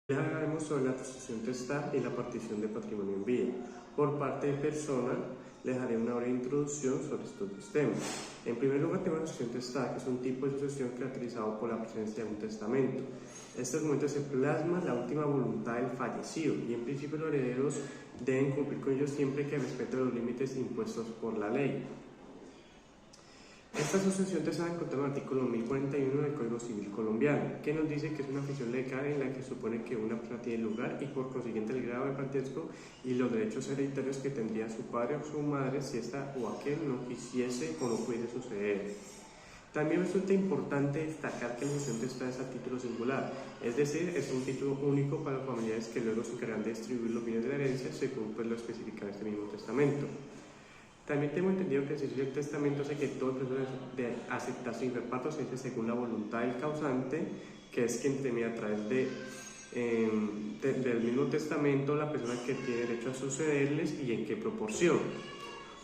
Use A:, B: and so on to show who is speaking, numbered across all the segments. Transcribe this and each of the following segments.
A: Les hablaremos sobre la sucesión testar y la partición de patrimonio en vida. Por parte de persona, les haré una breve introducción sobre estos dos temas. En primer lugar, tenemos la sucesión testar, que es un tipo de sucesión caracterizado por la presencia de un testamento. En este documento se plasma la última voluntad del fallecido y en principio los herederos deben cumplir con ello siempre que respeten los límites impuestos por la ley. Esta sucesión testada encontramos en el artículo 1041 del Código Civil colombiano, que nos dice que es una ficción legal en la que supone que una persona tiene lugar y por consiguiente el grado de parentesco y los derechos hereditarios que tendría su padre o su madre si ésta o aquel no quisiese o no pudiese suceder. También resulta importante destacar que la sucesión testada es a título singular, es decir, es un título único para los familiares que luego se encargan de distribuir los bienes de la herencia según pues, lo especificado en este mismo testamento. También tengo entendido que el ejercicio del testamento hace que todo el proceso de aceptación y reparto se hace según la voluntad del causante, que es quien termina a través del mismo testamento la persona que tiene derecho a sucederles y en qué proporción.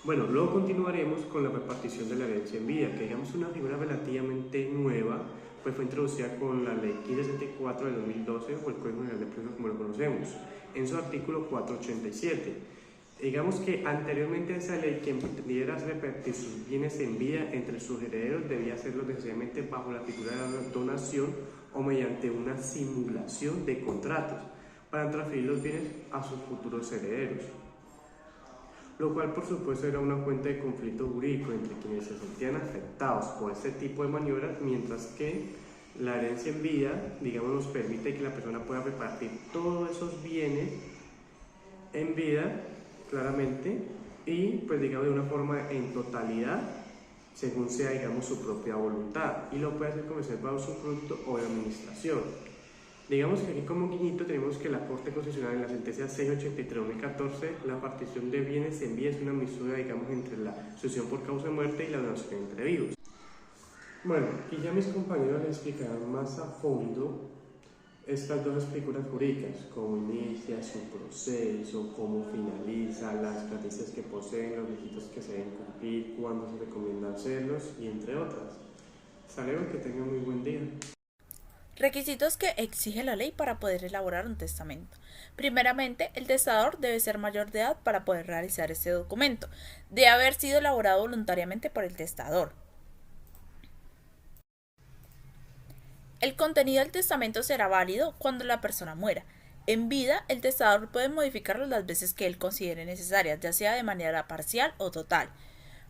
A: Bueno, luego continuaremos con la repartición de la herencia en vida, que digamos es una figura relativamente nueva, pues fue introducida con la ley 1564 del 2012 o el Código General de Procesos como lo conocemos, en su artículo 487. Digamos que anteriormente a esa ley, quien pretendiera repartir sus bienes en vida entre sus herederos debía hacerlo necesariamente bajo la figura de la donación o mediante una simulación de contratos para transferir los bienes a sus futuros herederos, lo cual por supuesto era una fuente de conflicto jurídico entre quienes se sentían afectados por este tipo de maniobras, mientras que la herencia en vida, digamos, nos permite que la persona pueda repartir todos esos bienes en vida claramente y pues digamos de una forma en totalidad según sea digamos su propia voluntad y lo puede hacer como bajo su fruto o de administración. Digamos que aquí como guiñito tenemos que la Corte Constitucional en la sentencia 683/2014 la partición de bienes en vida es una misura digamos entre la sucesión por causa de muerte y la donación entre vivos. Bueno, y ya mis compañeros les explicarán más a fondo estas dos figuras jurídicas, cómo inicia su proceso, cómo finaliza, las características que poseen, los requisitos que se deben cumplir, cuándo se recomienda hacerlos y entre otras. Hasta luego, que tengan muy buen día.
B: Requisitos que exige la ley para poder elaborar un testamento. Primeramente, el testador debe ser mayor de edad para poder realizar este documento. Debe haber sido elaborado voluntariamente por el testador. El contenido del testamento será válido cuando la persona muera. En vida, el testador puede modificarlo las veces que él considere necesarias, ya sea de manera parcial o total.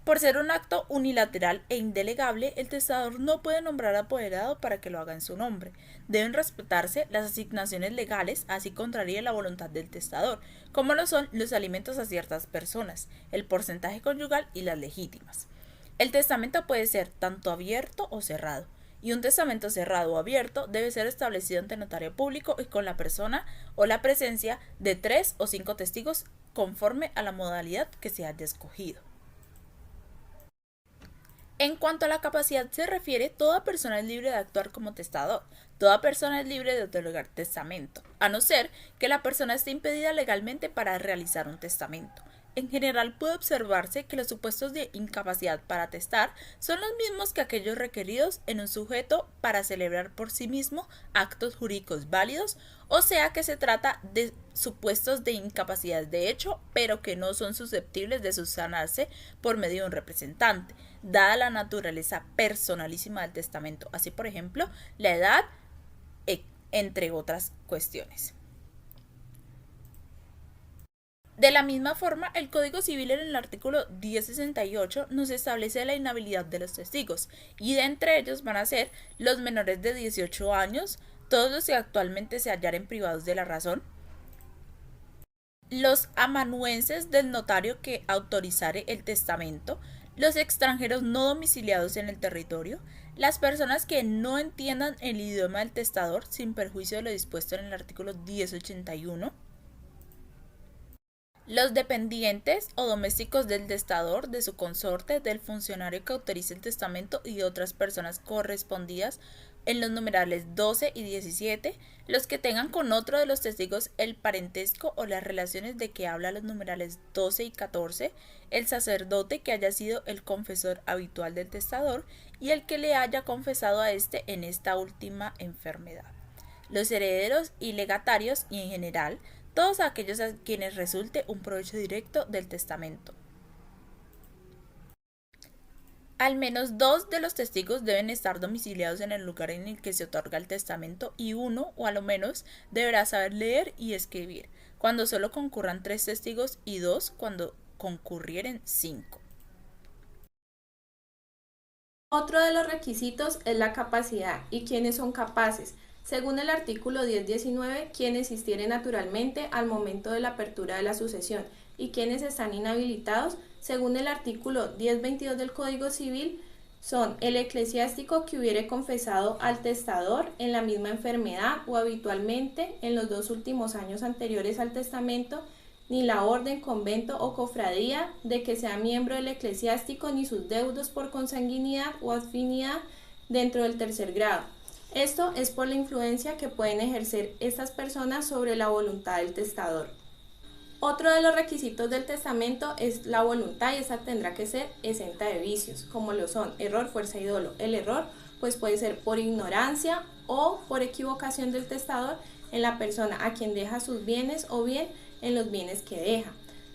B: Por ser un acto unilateral e indelegable, el testador no puede nombrar apoderado para que lo haga en su nombre. Deben respetarse las asignaciones legales, así contraria la voluntad del testador, como lo son los alimentos a ciertas personas, el porcentaje conyugal y las legítimas. El testamento puede ser tanto abierto o cerrado, y un testamento cerrado o abierto debe ser establecido ante notario público y con la persona o la presencia de 3 o 5 testigos conforme a la modalidad que se haya escogido. En cuanto a la capacidad se refiere, toda persona es libre de actuar como testador. Toda persona es libre de otorgar testamento, a no ser que la persona esté impedida legalmente para realizar un testamento. En general puede observarse que los supuestos de incapacidad para testar son los mismos que aquellos requeridos en un sujeto para celebrar por sí mismo actos jurídicos válidos, o sea que se trata de supuestos de incapacidad de hecho, pero que no son susceptibles de subsanarse por medio de un representante, dada la naturaleza personalísima del testamento, así por ejemplo la edad, entre otras cuestiones. De la misma forma, el Código Civil en el artículo 1068 nos establece la inhabilidad de los testigos, y de entre ellos van a ser los menores de 18 años, todos los que actualmente se hallaren privados de la razón, los amanuenses del notario que autorizare el testamento, los extranjeros no domiciliados en el territorio, las personas que no entiendan el idioma del testador sin perjuicio de lo dispuesto en el artículo 1081, los dependientes o domésticos del testador, de su consorte, del funcionario que autorice el testamento y de otras personas correspondidas en los numerales 12 y 17, los que tengan con otro de los testigos el parentesco o las relaciones de que habla los numerales 12 y 14, el sacerdote que haya sido el confesor habitual del testador y el que le haya confesado a éste en esta última enfermedad. los herederos y legatarios y en general todos aquellos a quienes resulte un provecho directo del testamento. Al menos 2 de los testigos deben estar domiciliados en el lugar en el que se otorga el testamento y uno, o a lo menos, deberá saber leer y escribir, cuando solo concurran 3 testigos y 2 cuando concurrieren 5.
C: Otro de los requisitos es la capacidad. ¿Y quiénes son capaces? Según el artículo 1019, quienes existieren naturalmente al momento de la apertura de la sucesión y quienes están inhabilitados, según el artículo 1022 del Código Civil, son el eclesiástico que hubiere confesado al testador en la misma enfermedad o habitualmente en los 2 últimos años anteriores al testamento, ni la orden, convento o cofradía de que sea miembro del eclesiástico, ni sus deudos por consanguinidad o afinidad dentro del 3er grado. Esto es por la influencia que pueden ejercer estas personas sobre la voluntad del testador. Otro de los requisitos del testamento es la voluntad, y esa tendrá que ser exenta de vicios, como lo son error, fuerza y dolo. El error pues puede ser por ignorancia o por equivocación del testador en la persona a quien deja sus bienes o bien en los bienes que deja.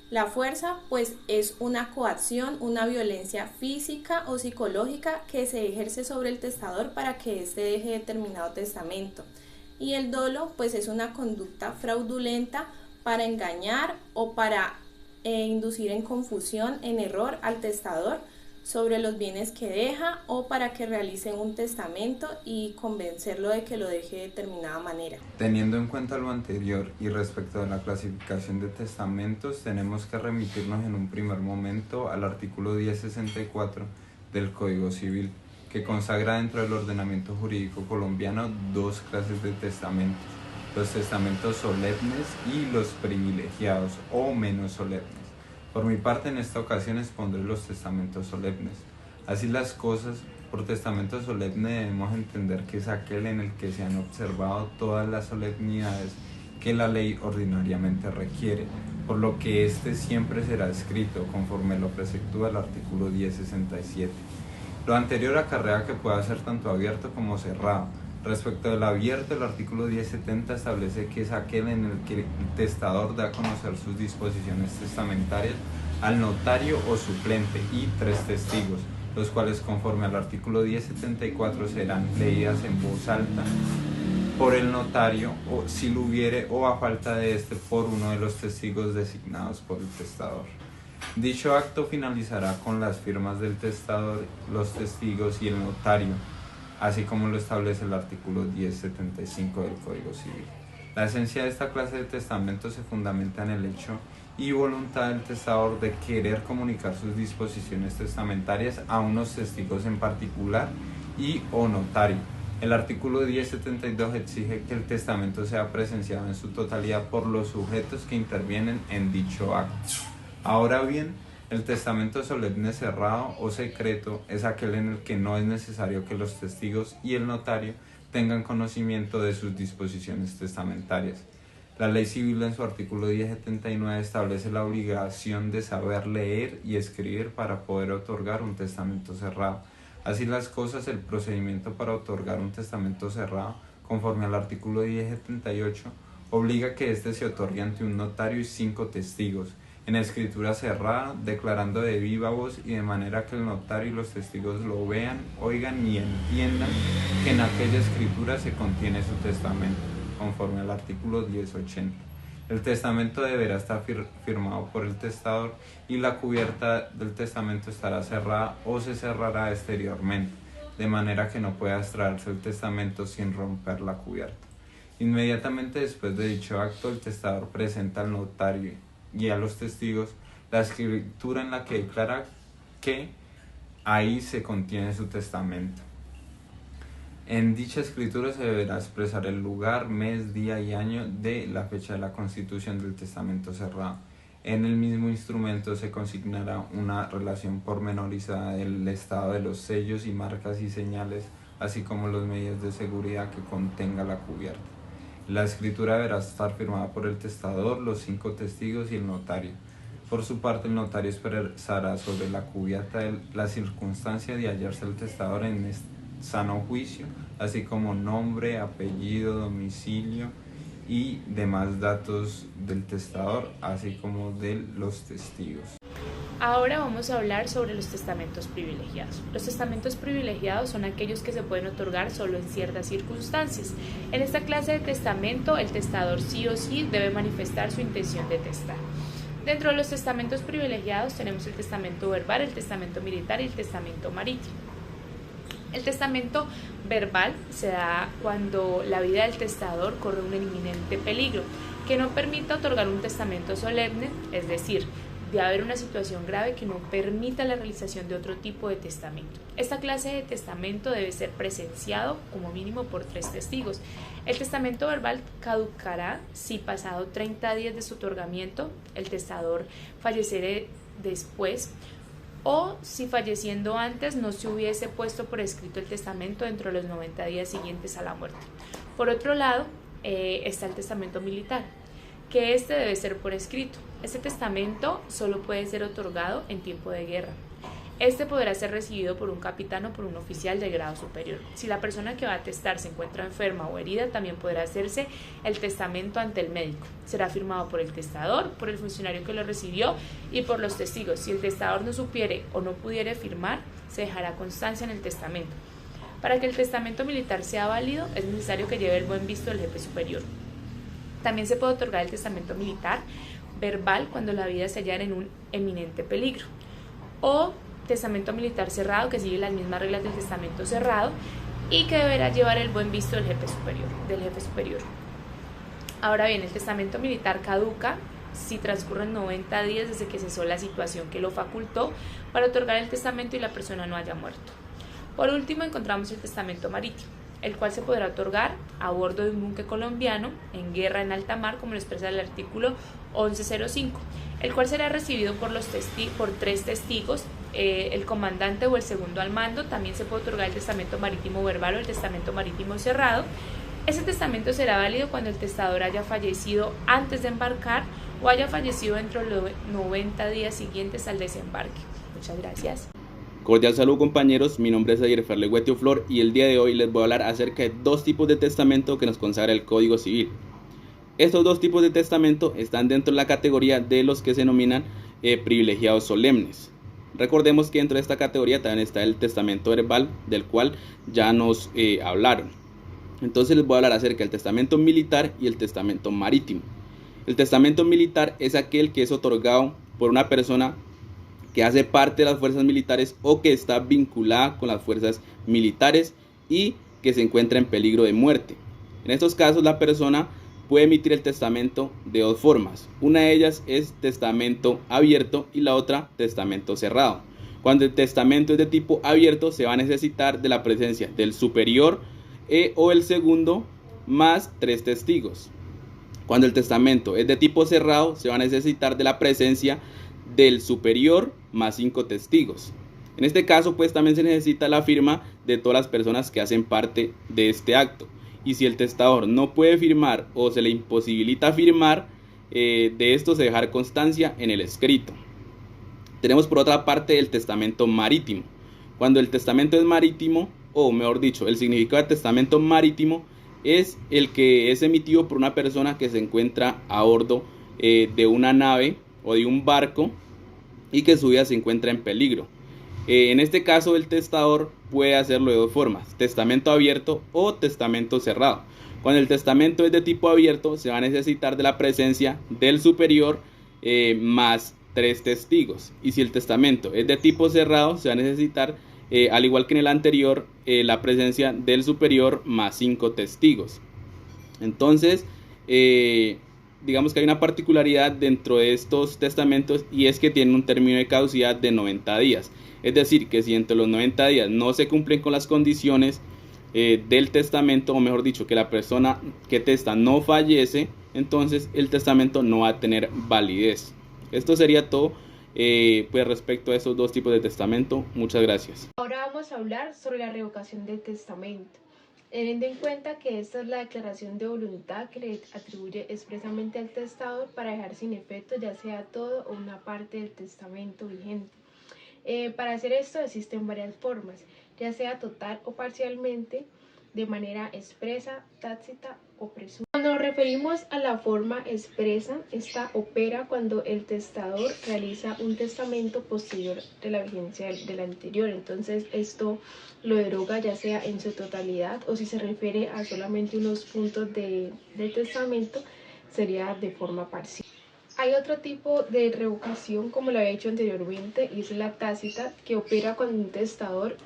C: La fuerza pues es una coacción, una violencia física o psicológica que se ejerce sobre el testador para que éste deje determinado testamento. Y el dolo pues es una conducta fraudulenta para engañar o para inducir en confusión, en error al testador sobre los bienes que deja o para que realice un testamento y convencerlo de que lo deje de determinada manera.
D: Teniendo en cuenta lo anterior y respecto de la clasificación de testamentos, tenemos que remitirnos en un primer momento al artículo 1064 del Código Civil, que consagra dentro del ordenamiento jurídico colombiano 2 clases de testamentos: los testamentos solemnes y los privilegiados o menos solemnes. Por mi parte, en esta ocasión expondré los testamentos solemnes. Así las cosas, por testamento solemne debemos entender que es aquel en el que se han observado todas las solemnidades que la ley ordinariamente requiere, por lo que éste siempre será escrito conforme lo preceptúa el artículo 1067. Lo anterior acarrea que pueda ser tanto abierto como cerrado. Respecto del abierto, el artículo 1070 establece que es aquel en el que el testador da a conocer sus disposiciones testamentarias al notario o suplente y 3 testigos, los cuales conforme al artículo 1074 serán leídas en voz alta por el notario, o si lo hubiere, o a falta de este, por uno de los testigos designados por el testador. Dicho acto finalizará con las firmas del testador, los testigos y el notario, así como lo establece el artículo 1075 del Código Civil. La esencia de esta clase de testamento se fundamenta en el hecho y voluntad del testador de querer comunicar sus disposiciones testamentarias a unos testigos en particular y o notario. El artículo 1072 exige que el testamento sea presenciado en su totalidad por los sujetos que intervienen en dicho acto. Ahora bien, el testamento solemne cerrado o secreto es aquel en el que no es necesario que los testigos y el notario tengan conocimiento de sus disposiciones testamentarias. La Ley Civil en su artículo 1079 establece la obligación de saber leer y escribir para poder otorgar un testamento cerrado. Así las cosas, el procedimiento para otorgar un testamento cerrado, conforme al artículo 1078, obliga que éste se otorgue ante un notario y 5 testigos, en escritura cerrada, declarando de viva voz y de manera que el notario y los testigos lo vean, oigan y entiendan que en aquella escritura se contiene su testamento, conforme al artículo 1080. El testamento deberá estar firmado por el testador y la cubierta del testamento estará cerrada o se cerrará exteriormente, de manera que no pueda extraerse el testamento sin romper la cubierta. Inmediatamente después de dicho acto, el testador presenta al notario y a los testigos la escritura en la que declara que ahí se contiene su testamento. En dicha escritura se deberá expresar el lugar, mes, día y año de la fecha de la constitución del testamento cerrado. En el mismo instrumento se consignará una relación pormenorizada del estado de los sellos y marcas y señales, así como los medios de seguridad que contenga la cubierta. La escritura deberá estar firmada por el testador, los 5 testigos y el notario. Por su parte, el notario expresará sobre la cubierta la circunstancia de hallarse el testador en sano juicio, así como nombre, apellido, domicilio y demás datos del testador, así como de los testigos.
B: Ahora vamos a hablar sobre los testamentos privilegiados. Los testamentos privilegiados son aquellos que se pueden otorgar solo en ciertas circunstancias. En esta clase de testamento, el testador sí o sí debe manifestar su intención de testar. Dentro de los testamentos privilegiados tenemos el testamento verbal, el testamento militar y el testamento marítimo. El testamento verbal se da cuando la vida del testador corre un inminente peligro que no permita otorgar un testamento solemne, es decir, de haber una situación grave que no permita la realización de otro tipo de testamento. Esta clase de testamento debe ser presenciado como mínimo por 3 testigos. El testamento verbal caducará si pasado 30 días de su otorgamiento el testador falleciere después, o si falleciendo antes no se hubiese puesto por escrito el testamento dentro de los 90 días siguientes a la muerte. Por otro lado, está el testamento militar, que este debe ser por escrito. Este testamento solo puede ser otorgado en tiempo de guerra. Este podrá ser recibido por un capitán o por un oficial de grado superior. Si la persona que va a testar se encuentra enferma o herida, también podrá hacerse el testamento ante el médico. Será firmado por el testador, por el funcionario que lo recibió y por los testigos. Si el testador no supiere o no pudiere firmar, se dejará constancia en el testamento. Para que el testamento militar sea válido, es necesario que lleve el buen visto del jefe superior. También se puede otorgar el testamento militar verbal cuando la vida se hallara en un eminente peligro, o testamento militar cerrado, que sigue las mismas reglas del testamento cerrado y que deberá llevar el buen visto del jefe superior. Ahora bien, el testamento militar caduca si transcurren 90 días desde que cesó la situación que lo facultó para otorgar el testamento y la persona no haya muerto. Por último, encontramos el testamento marítimo, el cual se podrá otorgar a bordo de un buque colombiano en guerra en alta mar, como lo expresa el artículo 1105, el cual será recibido por 3 testigos, el comandante o el segundo al mando. También se puede otorgar el testamento marítimo verbal o el testamento marítimo cerrado. Ese testamento será válido cuando el testador haya fallecido antes de embarcar o haya fallecido dentro de los 90 días siguientes al desembarque. Muchas gracias.
E: Cordial saludo, compañeros, mi nombre es Ayer Ferlegüetio Flor y el día de hoy les voy a hablar acerca de 2 tipos de testamento que nos consagra el Código Civil. Estos 2 tipos de testamento están dentro de la categoría de los que se denominan privilegiados solemnes. Recordemos que dentro de esta categoría también está el testamento verbal, del cual ya nos hablaron. Entonces les voy a hablar acerca del testamento militar y el testamento marítimo. El testamento militar es aquel que es otorgado por una persona que hace parte de las fuerzas militares o que está vinculada con las fuerzas militares y que se encuentra en peligro de muerte. En estos casos la persona puede emitir el testamento de 2 formas. Una de ellas es testamento abierto y la otra testamento cerrado. Cuando el testamento es de tipo abierto, se va a necesitar de la presencia del superior o el segundo más 3 testigos. Cuando el testamento es de tipo cerrado, se va a necesitar de la presencia del superior más 5 testigos. En este caso, pues también se necesita la firma de todas las personas que hacen parte de este acto. Y si el testador no puede firmar o se le imposibilita firmar, de esto se dejará constancia en el escrito. Tenemos por otra parte el testamento marítimo. Cuando el testamento es marítimo, o mejor dicho, el significado de testamento marítimo es el que es emitido por una persona que se encuentra a bordo de una nave o de un barco y que su vida se encuentra en peligro. En este caso el testador puede hacerlo de 2 formas: testamento abierto o testamento cerrado. Cuando el testamento es de tipo abierto, se va a necesitar de la presencia del superior más 3 testigos, y si el testamento es de tipo cerrado, se va a necesitar al igual que en el anterior, la presencia del superior más 5 testigos. Entonces digamos que hay una particularidad dentro de estos testamentos, y es que tienen un término de caducidad de 90 días. Es decir, que si entre los 90 días no se cumplen con las condiciones del testamento, o mejor dicho, que la persona que testa no fallece, entonces el testamento no va a tener validez. Esto sería todo pues respecto a esos 2 tipos de testamento. Muchas gracias.
F: Ahora vamos a hablar sobre la revocación del testamento. Teniendo en cuenta que esta es la declaración de voluntad que le atribuye expresamente al testador para dejar sin efecto ya sea todo o una parte del testamento vigente. Para hacer esto existen varias formas, ya sea total o parcialmente, de manera expresa, tácita o presunta. Cuando nos referimos a la forma expresa, esta opera cuando el testador realiza un testamento posterior de la vigencia del anterior. Entonces esto lo deroga ya sea en su totalidad o si se refiere a solamente unos puntos del testamento, sería de forma parcial. Hay otro tipo de revocación, como lo había dicho anteriormente, y es la tácita, que opera cuando un testador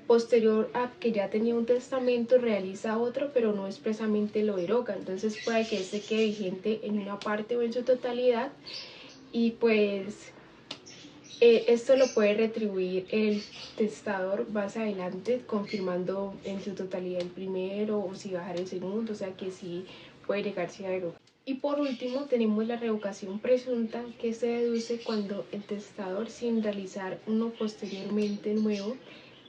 F: posterior a que ya tenía un testamento realiza otro, pero no expresamente lo deroga. Entonces puede que este quede vigente en una parte o en su totalidad, y pues esto lo puede retribuir el testador más adelante, confirmando en su totalidad el primero o si bajar el segundo, o sea que sí puede llegarse a derogar. Y por último tenemos la revocación presunta, que se deduce cuando el testador, sin realizar uno posteriormente nuevo,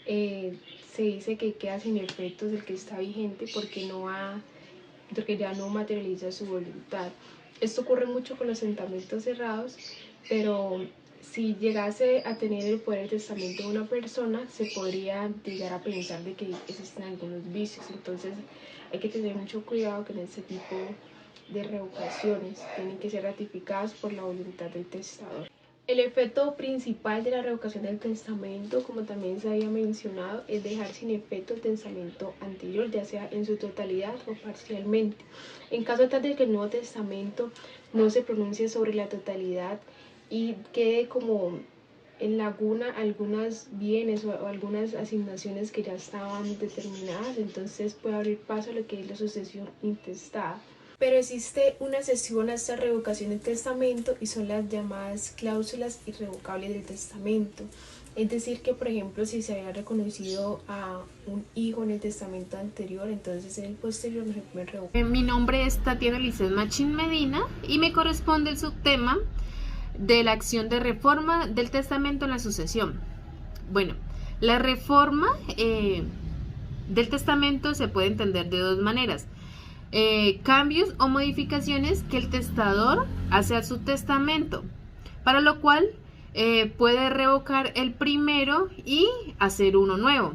F: se dice que queda sin efectos el que está vigente porque ya no materializa su voluntad. Esto ocurre mucho con los testamentos cerrados, pero si llegase a tener el poder del testamento de una persona, se podría llegar a pensar de que existen algunos vicios. Entonces hay que tener mucho cuidado con este tipo de revocaciones. Tienen que ser ratificadas por la voluntad del testador. El efecto principal de la revocación del testamento, como también se había mencionado, es dejar sin efecto el testamento anterior, ya sea en su totalidad o parcialmente. En caso tal de que el nuevo testamento no se pronuncie sobre la totalidad y quede como en laguna algunos bienes o algunas asignaciones que ya estaban determinadas, entonces puede abrir paso a lo que es la sucesión intestada. Pero existe una excepción a esta revocación del testamento y son las llamadas cláusulas irrevocables del testamento. Es decir que, por ejemplo, si se había reconocido a un hijo en el testamento anterior, entonces en el posterior no se puede revocar.
G: Mi nombre es Tatiana Lisset Machín Medina y me corresponde el subtema de la acción de reforma del testamento en la sucesión. Bueno, la reforma del testamento se puede entender de dos maneras. Cambios o modificaciones que el testador hace a su testamento, para lo cual puede revocar el primero y hacer uno nuevo,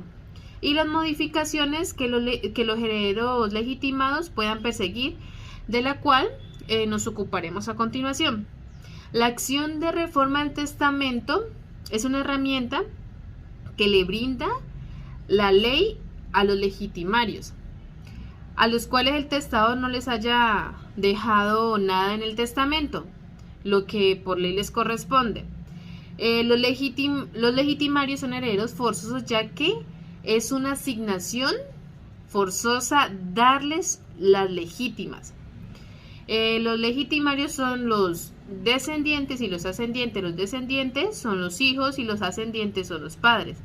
G: y las modificaciones que los herederos legitimados puedan perseguir, de la cual nos ocuparemos a continuación. La acción de reforma del testamento es una herramienta que le brinda la ley a los legitimarios, a los cuales el testador no les haya dejado nada en el testamento, lo que por ley les corresponde. Los legitimarios son herederos forzosos, ya que es una asignación forzosa darles las legítimas. Los legitimarios son los descendientes y los ascendientes. Los descendientes son los hijos y los ascendientes son los padres.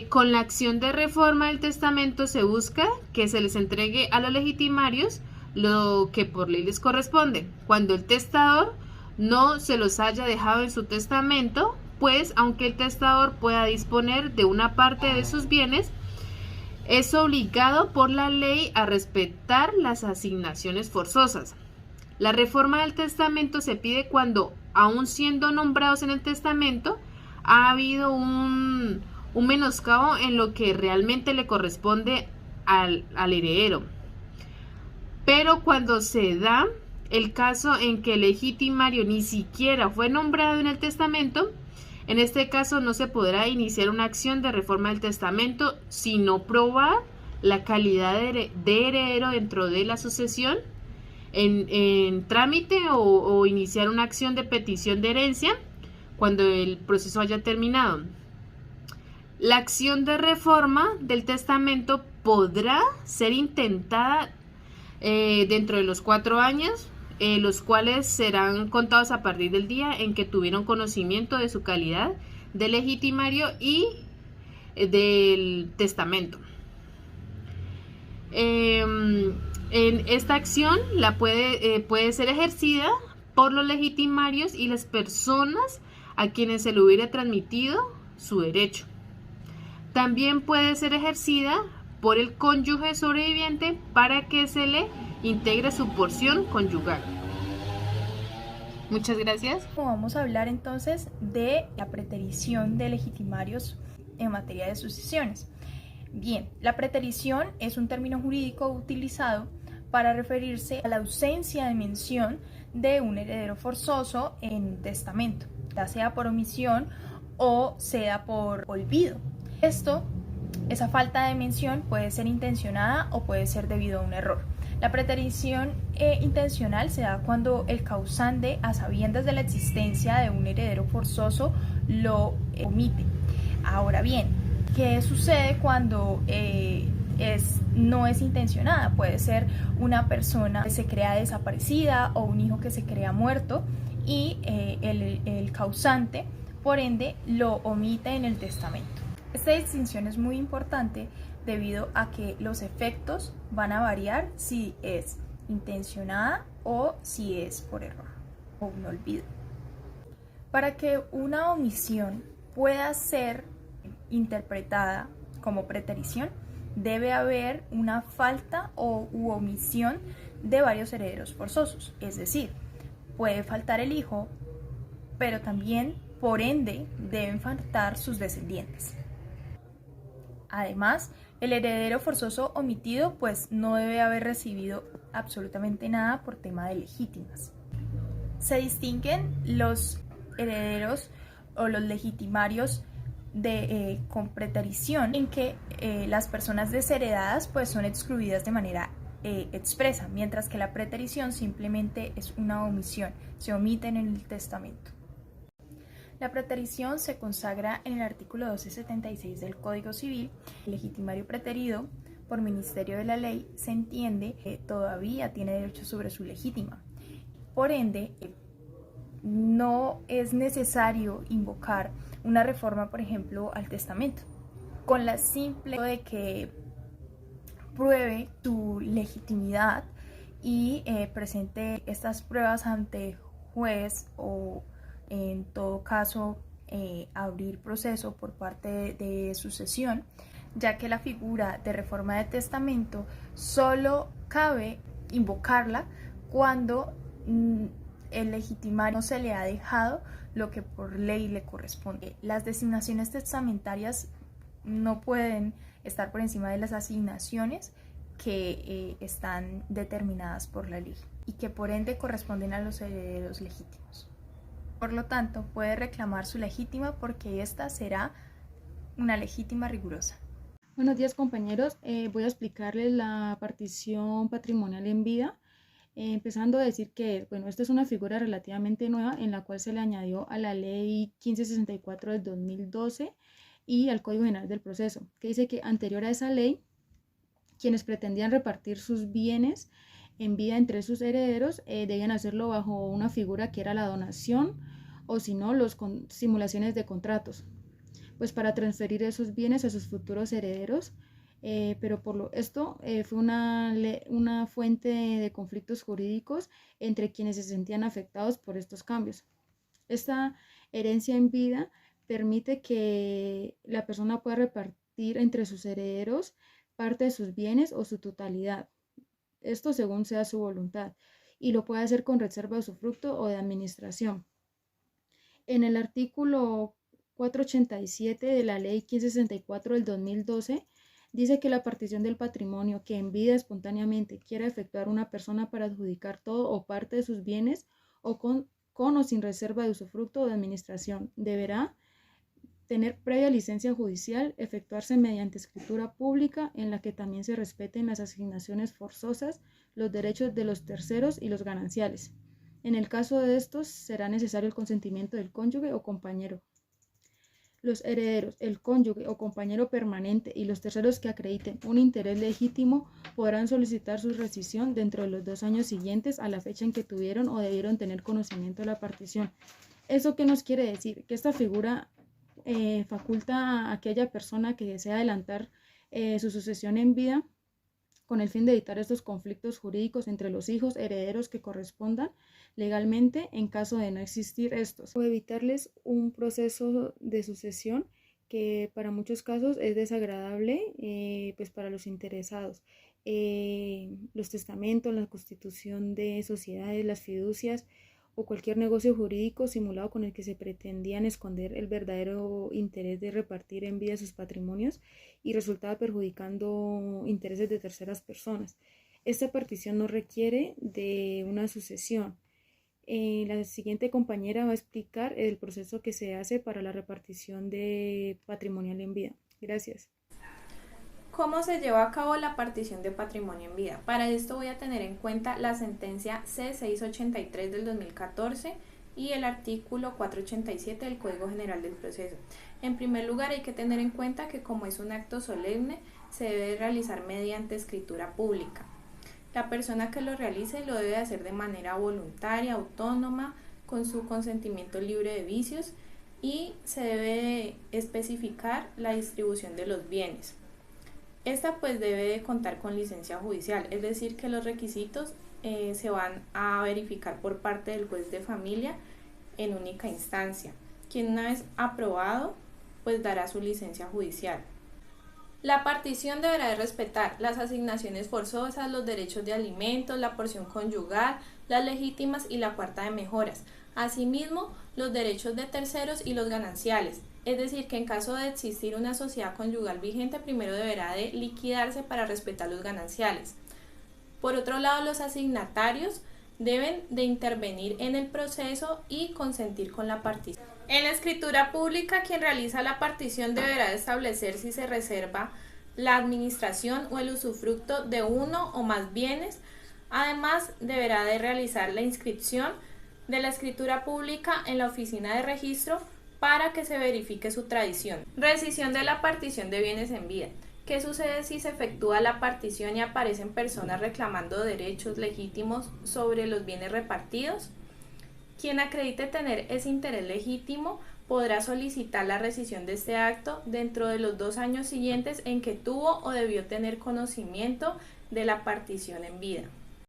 G: Con la acción de reforma del testamento se busca que se les entregue a los legitimarios lo que por ley les corresponde, cuando el testador no se los haya dejado en su testamento, pues aunque el testador pueda disponer de una parte de sus bienes, es obligado por la ley a respetar las asignaciones forzosas. La reforma del testamento se pide cuando, aun siendo nombrados en el testamento, ha habido un menoscabo en lo que realmente le corresponde al heredero. Pero cuando se da el caso en que el legitimario ni siquiera fue nombrado en el testamento, en este caso no se podrá iniciar una acción de reforma del testamento sino probar la calidad de heredero dentro de la sucesión en trámite o iniciar una acción de petición de herencia cuando el proceso haya terminado. La acción de reforma del testamento podrá ser intentada dentro de los 4 años, los cuales serán contados a partir del día en que tuvieron conocimiento de su calidad de legitimario y del testamento. En esta acción puede ser ejercida por los legitimarios y las personas a quienes se le hubiera transmitido su derecho. También puede ser ejercida por el cónyuge sobreviviente para que se le integre su porción conyugal. Muchas gracias.
H: Vamos a hablar entonces de la preterición de legitimarios en materia de sucesiones. Bien, la preterición es un término jurídico utilizado para referirse a la ausencia de mención de un heredero forzoso en un testamento, ya sea por omisión o sea por olvido. Esa falta de mención puede ser intencionada o puede ser debido a un error. La preterición intencional se da cuando el causante, a sabiendas de la existencia de un heredero forzoso, lo omite. Ahora bien, ¿qué sucede cuando no es intencionada? Puede ser una persona que se crea desaparecida o un hijo que se crea muerto y el causante, por ende, lo omite en el testamento. Esta distinción es muy importante debido a que los efectos van a variar si es intencionada o si es por error o un olvido. Para que una omisión pueda ser interpretada como preterición, debe haber una falta u omisión de varios herederos forzosos, es decir, puede faltar el hijo, pero también, por ende, deben faltar sus descendientes. Además, el heredero forzoso omitido pues no debe haber recibido absolutamente nada por tema de legítimas. Se distinguen los herederos o los legitimarios con preterición en que las personas desheredadas pues son excluidas de manera expresa, mientras que la preterición simplemente es una omisión, se omiten en el testamento. La preterición se consagra en el artículo 1276 del Código Civil. El legitimario preterido, por ministerio de la ley, se entiende que todavía tiene derecho sobre su legítima. Por ende, no es necesario invocar una reforma, por ejemplo, al testamento, con la simple de que pruebe su legitimidad y presente estas pruebas ante juez o en todo caso abrir proceso por parte de sucesión, ya que la figura de reforma de testamento solo cabe invocarla cuando el legitimario no se le ha dejado lo que por ley le corresponde. Las designaciones testamentarias no pueden estar por encima de las asignaciones que están determinadas por la ley y que por ende corresponden a los herederos legítimos. Por lo tanto, puede reclamar su legítima porque esta será una legítima rigurosa.
I: Buenos días, compañeros. Voy a explicarles la partición patrimonial en vida, empezando a decir que esta es una figura relativamente nueva en la cual se le añadió a la ley 1564 del 2012 y al Código General del Proceso, que dice que anterior a esa ley, quienes pretendían repartir sus bienes en vida entre sus herederos debían hacerlo bajo una figura que era la donación o si no, simulaciones de contratos, pues para transferir esos bienes a sus futuros herederos, pero esto fue una fuente de conflictos jurídicos entre quienes se sentían afectados por estos cambios. Esta herencia en vida permite que la persona pueda repartir entre sus herederos parte de sus bienes o su totalidad, esto según sea su voluntad, y lo puede hacer con reserva de usufructo o de administración. En el artículo 487 de la ley 1564 del 2012 dice que la partición del patrimonio que en vida espontáneamente quiera efectuar una persona para adjudicar todo o parte de sus bienes o con o sin reserva de usufructo o de administración deberá tener previa licencia judicial, efectuarse mediante escritura pública en la que también se respeten las asignaciones forzosas, los derechos de los terceros y los gananciales. En el caso de estos, será necesario el consentimiento del cónyuge o compañero. Los herederos, el cónyuge o compañero permanente y los terceros que acrediten un interés legítimo podrán solicitar su rescisión dentro de los 2 años siguientes a la fecha en que tuvieron o debieron tener conocimiento de la partición. ¿Eso qué nos quiere decir? Que esta figura faculta a aquella persona que desea adelantar su sucesión en vida con el fin de evitar estos conflictos jurídicos entre los hijos herederos que correspondan legalmente en caso de no existir estos, o evitarles un proceso de sucesión que para muchos casos es desagradable pues para los interesados. Los testamentos, la constitución de sociedades, las fiducias o cualquier negocio jurídico simulado con el que se pretendían esconder el verdadero interés de repartir en vida sus patrimonios y resultaba perjudicando intereses de terceras personas. Esta partición no requiere de una sucesión. La siguiente compañera va a explicar el proceso que se hace para la repartición de patrimonial en vida. Gracias.
C: ¿Cómo se lleva a cabo la partición de patrimonio en vida? Para esto voy a tener en cuenta la sentencia C683 del 2014 y el artículo 487 del Código General del Proceso. En primer lugar, hay que tener en cuenta que como es un acto solemne, se debe realizar mediante escritura pública. La persona que lo realice lo debe hacer de manera voluntaria, autónoma, con su consentimiento libre de vicios y se debe especificar la distribución de los bienes. Esta pues debe de contar con licencia judicial, es decir que los requisitos se van a verificar por parte del juez de familia en única instancia, quien una vez aprobado pues dará su licencia judicial. La partición deberá de respetar las asignaciones forzosas, los derechos de alimentos, la porción conyugal, las legítimas y la cuarta de mejoras, asimismo los derechos de terceros y los gananciales. Es decir, que en caso de existir una sociedad conyugal vigente, primero deberá de liquidarse para respetar los gananciales. Por otro lado, los asignatarios deben de intervenir en el proceso y consentir con la partición. En la escritura pública, quien realiza la partición deberá de establecer si se reserva la administración o el usufructo de uno o más bienes. Además, deberá de realizar la inscripción de la escritura pública en la oficina de registro para que se verifique su tradición. Rescisión de la partición de bienes en vida. ¿Qué sucede si se efectúa la partición y aparecen personas reclamando derechos legítimos sobre los bienes repartidos? Quien acredite tener ese interés legítimo podrá solicitar la rescisión de este acto dentro de los 2 años siguientes en que tuvo o debió tener conocimiento de la partición en vida.